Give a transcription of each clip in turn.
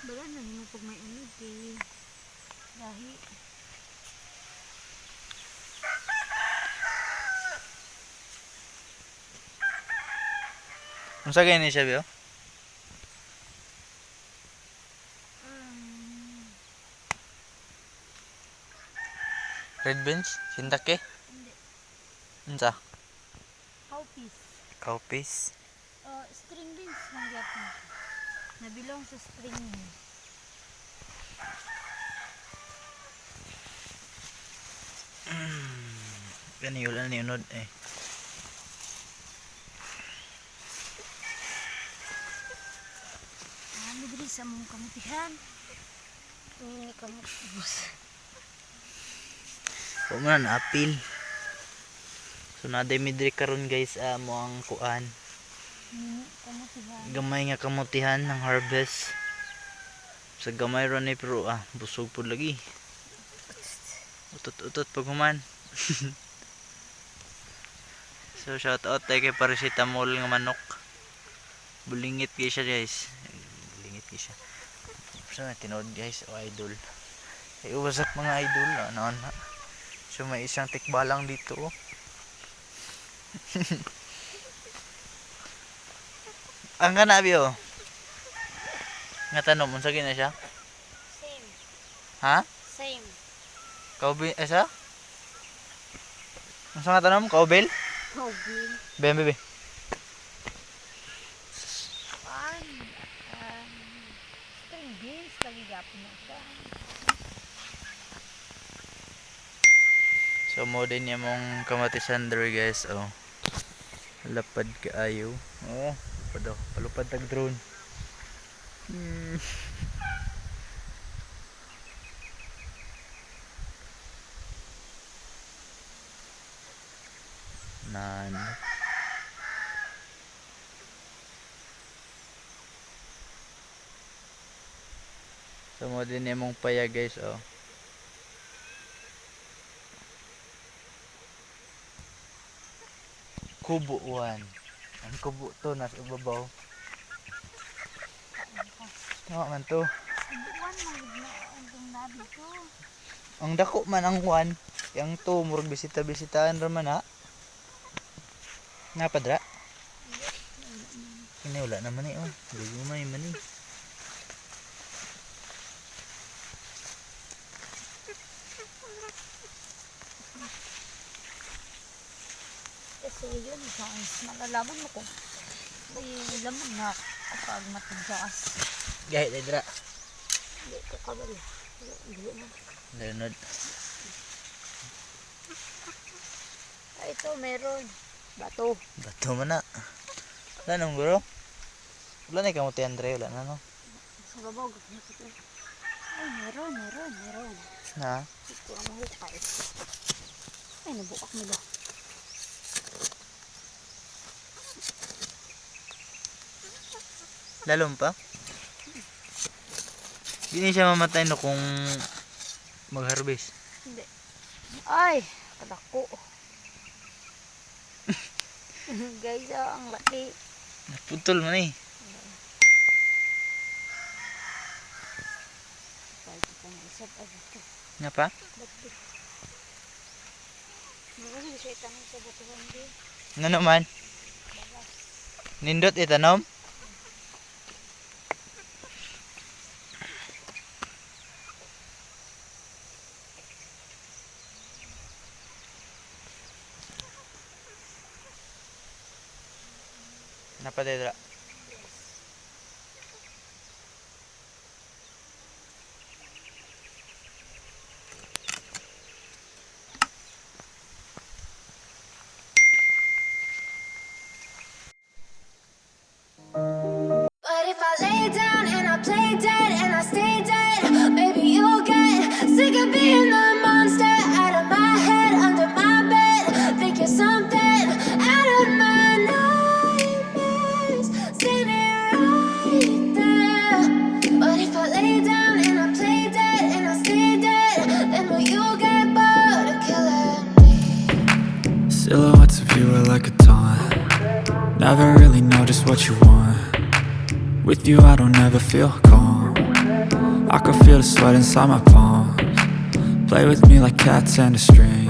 Bala na nimo pag may unod kay dahi. Unsa gani siya biyo? Red beans, sintake. Hindi. Unsa? Cowpeas. Cowpeas. String beans man gyapon. Nabilong sa string beans. Gani wala ni unod eh. Diri sa mong kamutihan. Ini kamot bus. Kuman apil. So naday midri karon guys mo ang kuan. Ini kamutihan. Gamay nga kamutihan ng harvest. Sa gamay ron ni pero busog pud lagi. Utot-utot pag human. So shout out tayo kay paracetamol nga manok. Bulingit kay siya guys. Bulingit kay siya. So tinod guys o idol. Ay uwasak mga idol ano na. So may isang tikbalang dito. Ang kanabi oh. Nga tanong unsa gina siya? Same. Ha? Same. Kaubil esa? Unsa nga tanong? Kaubil? Cowpeas. Bebe. String beans lagi gyapon na siya. So mo din yung mong kamatisan there guys oh. Lapad kaayo. Oh, palupad tag drone. Nan. So mo din yung mong paya guys oh. Kubo 1. Ang kubo to nasa ibabaw. Man to. Buwan magna ang nabi ko. Ang dako man ang 1. Yang 2 murag bisita-bisitaan ra man ha. Napadra. Ini wala naman eh oh. Lumay man eh. Kasi yun, guys, malalaman mo kung may laman na kapag matigas. Gahit ay dra. Hindi ko kabal. Hindi mo. Leonard. Ito, meron. Bato. Bato man na. Wala nang bro. Wala na ikaw mo Andre. Wala na no. Sa babaw. Ay, meron. Na. Ito ang mahukay. Ay, nabukak nila. Lalong pa. Hindi siya mamatay no kung mag-harvest. Hindi. Ay, kadako. Guys, ang laki. Naputol man eh. Kahit ito na isap. Ay, bato. Nga pa? Bato. Hindi siya itanong sa batuhan din. Nga naman. Nindot itanom. Napadedra. But if I lay down and I play dead and I stay dead, maybe you'll get sick of being the monster out of my head, under my bed. Think you're something out of my nightmares, standing right there. But if I lay down and I play dead and I stay dead, then will you get bored of killing me? Silhouettes of you are like a taunt. Never really know just what you want. With you I don't ever feel calm. I can feel the sweat inside my palms. Play with me like cats and a string.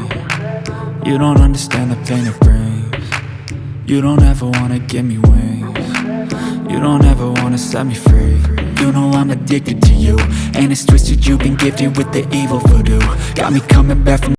You don't understand the pain it brings. You don't ever wanna give me wings. You don't ever wanna set me free. You know I'm addicted to you, and it's twisted, you've been gifted with the evil voodoo. Got me coming back from